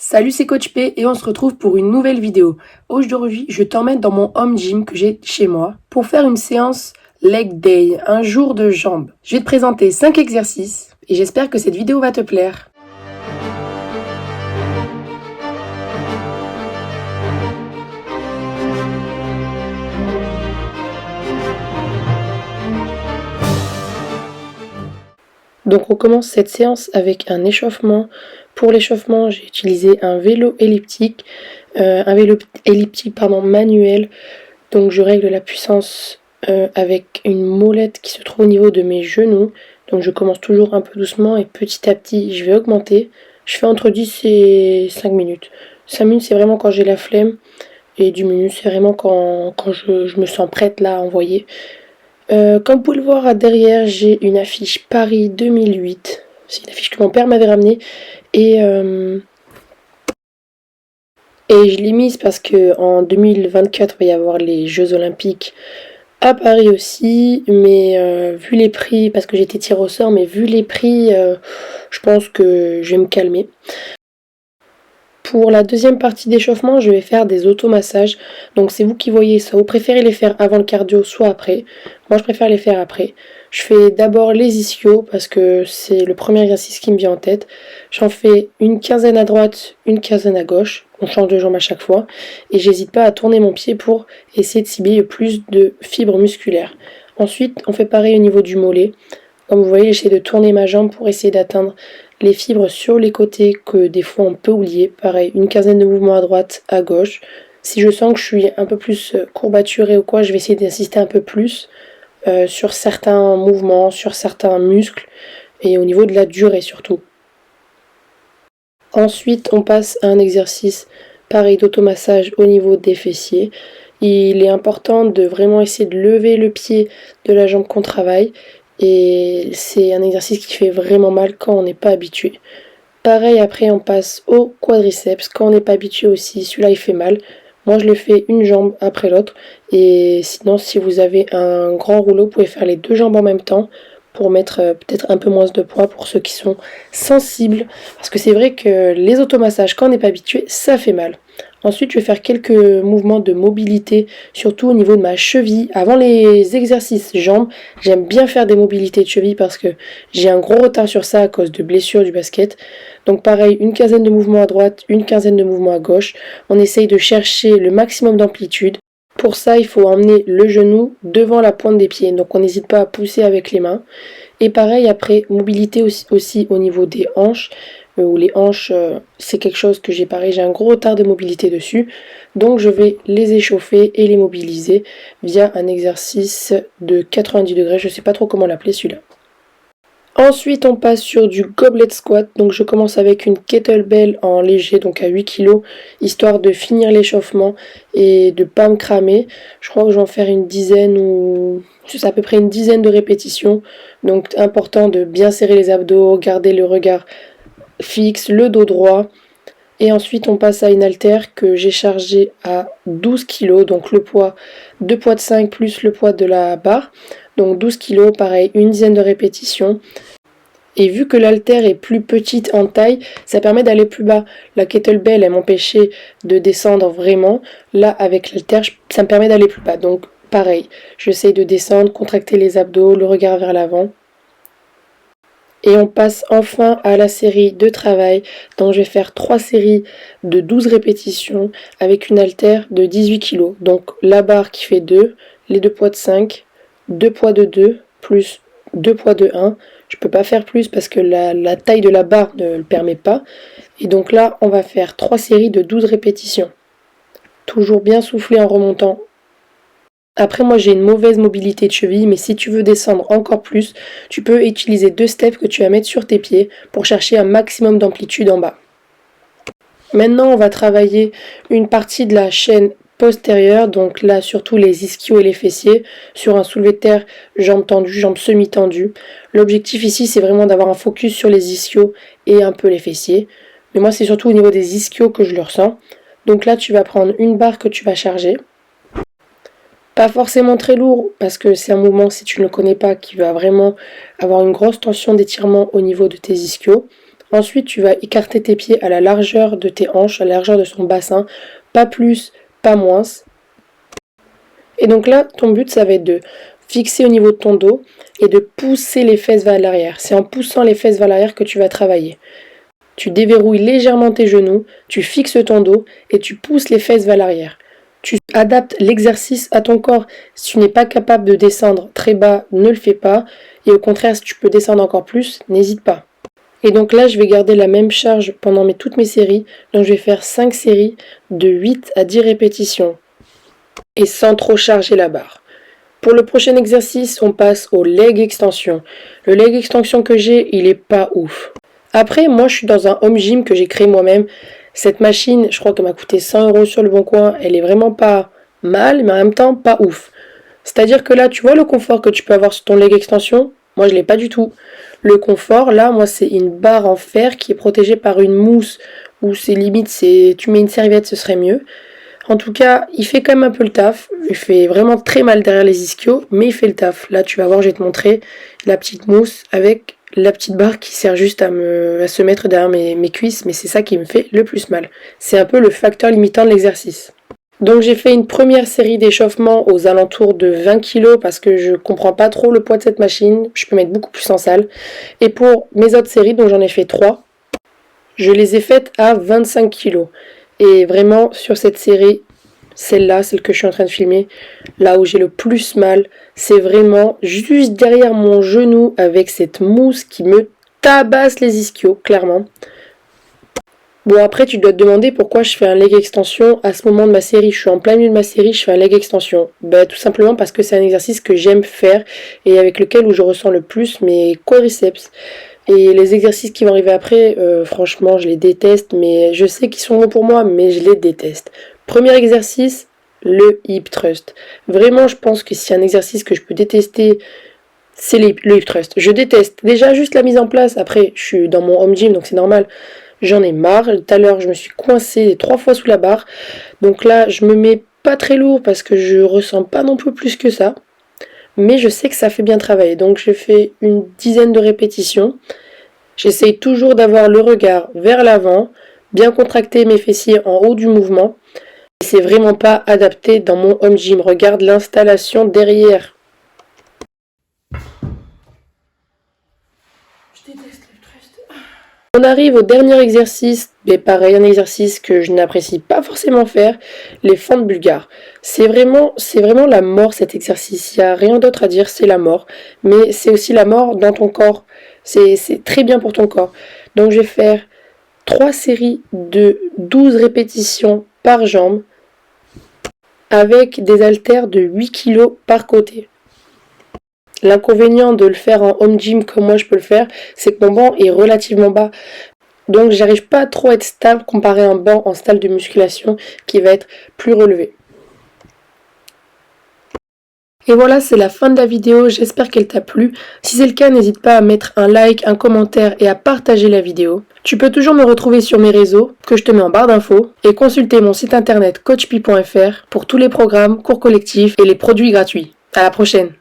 Salut, c'est Coach P et on se retrouve pour une nouvelle vidéo. Aujourd'hui, je t'emmène dans mon home gym que j'ai chez moi pour faire une séance leg day, un jour de jambes. Je vais te présenter 5 exercices et j'espère que cette vidéo va te plaire. Donc on commence cette séance avec un échauffement. Pour l'échauffement, j'ai utilisé un vélo elliptique, manuel. Donc je règle la puissance avec une molette qui se trouve au niveau de mes genoux. Donc je commence toujours un peu doucement et petit à petit je vais augmenter. Je fais entre 10 et 5 minutes. 5 minutes c'est vraiment quand j'ai la flemme et 10 minutes c'est vraiment quand je me sens prête là à envoyer. Comme vous pouvez le voir derrière, j'ai une affiche Paris 2008. C'est une affiche que mon père m'avait ramenée et je l'ai mise parce que en 2024 il va y avoir les Jeux Olympiques à Paris aussi, mais vu les prix, parce que j'étais tirée au sort, mais vu les prix, je pense que je vais me calmer. Pour la deuxième partie d'échauffement, je vais faire des automassages. Donc c'est vous qui voyez ça. Vous préférez les faire avant le cardio, soit après. Moi, je préfère les faire après. Je fais d'abord les ischios parce que c'est le premier exercice qui me vient en tête. J'en fais une quinzaine à droite, une quinzaine à gauche. On change de jambe à chaque fois. Et j'hésite pas à tourner mon pied pour essayer de cibler le plus de fibres musculaires. Ensuite, on fait pareil au niveau du mollet. Comme vous voyez, j'essaie de tourner ma jambe pour essayer d'atteindre les fibres sur les côtés que des fois on peut oublier. Pareil, une quinzaine de mouvements à droite, à gauche. Si je sens que je suis un peu plus courbaturée ou quoi, je vais essayer d'insister un peu plus sur certains mouvements, sur certains muscles et au niveau de la durée surtout. Ensuite, on passe à un exercice pareil d'automassage au niveau des fessiers. Il est important de vraiment essayer de lever le pied de la jambe qu'on travaille. Et c'est un exercice qui fait vraiment mal quand on n'est pas habitué. Pareil, après on passe au quadriceps. Quand on n'est pas habitué aussi, celui-là il fait mal. Moi je le fais une jambe après l'autre. Et sinon, si vous avez un grand rouleau, vous pouvez faire les deux jambes en même temps pour mettre peut-être un peu moins de poids pour ceux qui sont sensibles. Parce que c'est vrai que les automassages, quand on n'est pas habitué, ça fait mal. Ensuite, je vais faire quelques mouvements de mobilité, surtout au niveau de ma cheville. Avant les exercices jambes, j'aime bien faire des mobilités de cheville parce que j'ai un gros retard sur ça à cause de blessures du basket. Donc pareil, une quinzaine de mouvements à droite, une quinzaine de mouvements à gauche. On essaye de chercher le maximum d'amplitude. Pour ça, il faut emmener le genou devant la pointe des pieds. Donc on n'hésite pas à pousser avec les mains. Et pareil, après, mobilité aussi au niveau des hanches. Où les hanches, c'est quelque chose que j'ai pareil, j'ai un gros retard de mobilité dessus. Donc je vais les échauffer et les mobiliser via un exercice de 90 degrés. Je ne sais pas trop comment l'appeler celui-là. Ensuite, on passe sur du goblet squat. Donc je commence avec une kettlebell en léger, donc à 8 kg, histoire de finir l'échauffement et de ne pas me cramer. Je crois que je vais en faire une dizaine ou c'est à peu près une dizaine de répétitions. Donc important de bien serrer les abdos, garder le regard fixe, le dos droit. Et ensuite on passe à une haltère que j'ai chargée à 12 kg, donc le poids, 2 poids de 5 plus le poids de la barre. Donc 12 kg, pareil, une dizaine de répétitions. Et vu que l'haltère est plus petite en taille, ça permet d'aller plus bas. La kettlebell, elle m'empêchait de descendre vraiment. Là, avec l'haltère, ça me permet d'aller plus bas. Donc pareil, j'essaie de descendre, contracter les abdos, le regard vers l'avant. Et on passe enfin à la série de travail. Donc je vais faire 3 séries de 12 répétitions avec une haltère de 18 kg. Donc la barre qui fait 2, les 2 poids de 5, 2 poids de 2, plus 2 poids de 1. Je ne peux pas faire plus parce que la taille de la barre ne le permet pas. Et donc là, on va faire 3 séries de 12 répétitions. Toujours bien souffler en remontant. Après, moi j'ai une mauvaise mobilité de cheville, mais si tu veux descendre encore plus, tu peux utiliser 2 steps que tu vas mettre sur tes pieds pour chercher un maximum d'amplitude en bas. Maintenant, on va travailler une partie de la chaîne postérieure, donc là surtout les ischios et les fessiers, sur un soulevé de terre, jambes tendues, jambes semi-tendues. L'objectif ici, c'est vraiment d'avoir un focus sur les ischios et un peu les fessiers. Mais moi, c'est surtout au niveau des ischios que je le ressens. Donc là, tu vas prendre une barre que tu vas charger. Pas forcément très lourd parce que c'est un mouvement, si tu ne le connais pas, qui va vraiment avoir une grosse tension d'étirement au niveau de tes ischios. Ensuite, tu vas écarter tes pieds à la largeur de tes hanches, à la largeur de son bassin, pas plus, pas moins. Et donc là, ton but, ça va être de fixer au niveau de ton dos et de pousser les fesses vers l'arrière. C'est en poussant les fesses vers l'arrière que tu vas travailler. Tu déverrouilles légèrement tes genoux, tu fixes ton dos et tu pousses les fesses vers l'arrière. Tu adaptes l'exercice à ton corps. Si tu n'es pas capable de descendre très bas, ne le fais pas. Et au contraire, si tu peux descendre encore plus, n'hésite pas. Et donc là, je vais garder la même charge pendant toutes mes séries. Donc je vais faire 5 séries de 8 à 10 répétitions. Et sans trop charger la barre. Pour le prochain exercice, on passe au leg extension. Le leg extension que j'ai, il est pas ouf. Après, moi, je suis dans un home gym que j'ai créé moi-même. Cette machine, je crois qu'elle m'a coûté 100 € sur le bon coin. Elle est vraiment pas mal, mais en même temps, pas ouf. C'est-à-dire que là, tu vois le confort que tu peux avoir sur ton leg extension? Moi, je l'ai pas du tout. Le confort, là, moi, c'est une barre en fer qui est protégée par une mousse, où c'est limite, tu mets une serviette, ce serait mieux. En tout cas, il fait quand même un peu le taf. Il fait vraiment très mal derrière les ischios, mais il fait le taf. Là, tu vas voir, je vais te montrer la petite mousse avec la petite barre qui sert juste à se mettre derrière mes cuisses, mais c'est ça qui me fait le plus mal. C'est un peu le facteur limitant de l'exercice. Donc j'ai fait une première série d'échauffement aux alentours de 20 kg parce que je comprends pas trop le poids de cette machine. Je peux mettre beaucoup plus en salle. Et pour mes autres séries, dont j'en ai fait 3, je les ai faites à 25 kg. Et vraiment, sur cette série, celle-là, celle que je suis en train de filmer, là où j'ai le plus mal, c'est vraiment juste derrière mon genou avec cette mousse qui me tabasse les ischios, clairement. Bon, après, tu dois te demander pourquoi je fais un leg extension à ce moment de ma série. Je suis en plein milieu de ma série, je fais un leg extension. Tout simplement parce que c'est un exercice que j'aime faire et avec lequel où je ressens le plus mes quadriceps. Et les exercices qui vont arriver après, franchement, je les déteste, mais je sais qu'ils sont bons pour moi, mais je les déteste. Premier exercice, le hip thrust. Vraiment, je pense que s'il y a un exercice que je peux détester, c'est le hip thrust. Je déteste déjà juste la mise en place. Après, je suis dans mon home gym, donc c'est normal. J'en ai marre. Tout à l'heure, je me suis coincée 3 fois sous la barre. Donc là, je me mets pas très lourd parce que je ressens pas non plus que ça. Mais je sais que ça fait bien travailler. Donc je fais une dizaine de répétitions. J'essaye toujours d'avoir le regard vers l'avant, bien contracter mes fessiers en haut du mouvement. Et c'est vraiment pas adapté dans mon home gym. Regarde l'installation derrière. Je déteste le thrust. On arrive au dernier exercice, mais pareil, un exercice que je n'apprécie pas forcément faire, les fentes bulgares. C'est vraiment la mort cet exercice, il n'y a rien d'autre à dire, c'est la mort. Mais c'est aussi la mort dans ton corps, c'est très bien pour ton corps. Donc je vais faire 3 séries de 12 répétitions par jambe, avec des haltères de 8 kg par côté. L'inconvénient de le faire en home gym comme moi je peux le faire, c'est que mon banc est relativement bas. Donc j'arrive pas trop à être stable comparé à un banc en salle de musculation qui va être plus relevé. Et voilà, c'est la fin de la vidéo, j'espère qu'elle t'a plu. Si c'est le cas, n'hésite pas à mettre un like, un commentaire et à partager la vidéo. Tu peux toujours me retrouver sur mes réseaux, que je te mets en barre d'infos, et consulter mon site internet coachpi.fr pour tous les programmes, cours collectifs et les produits gratuits. À la prochaine!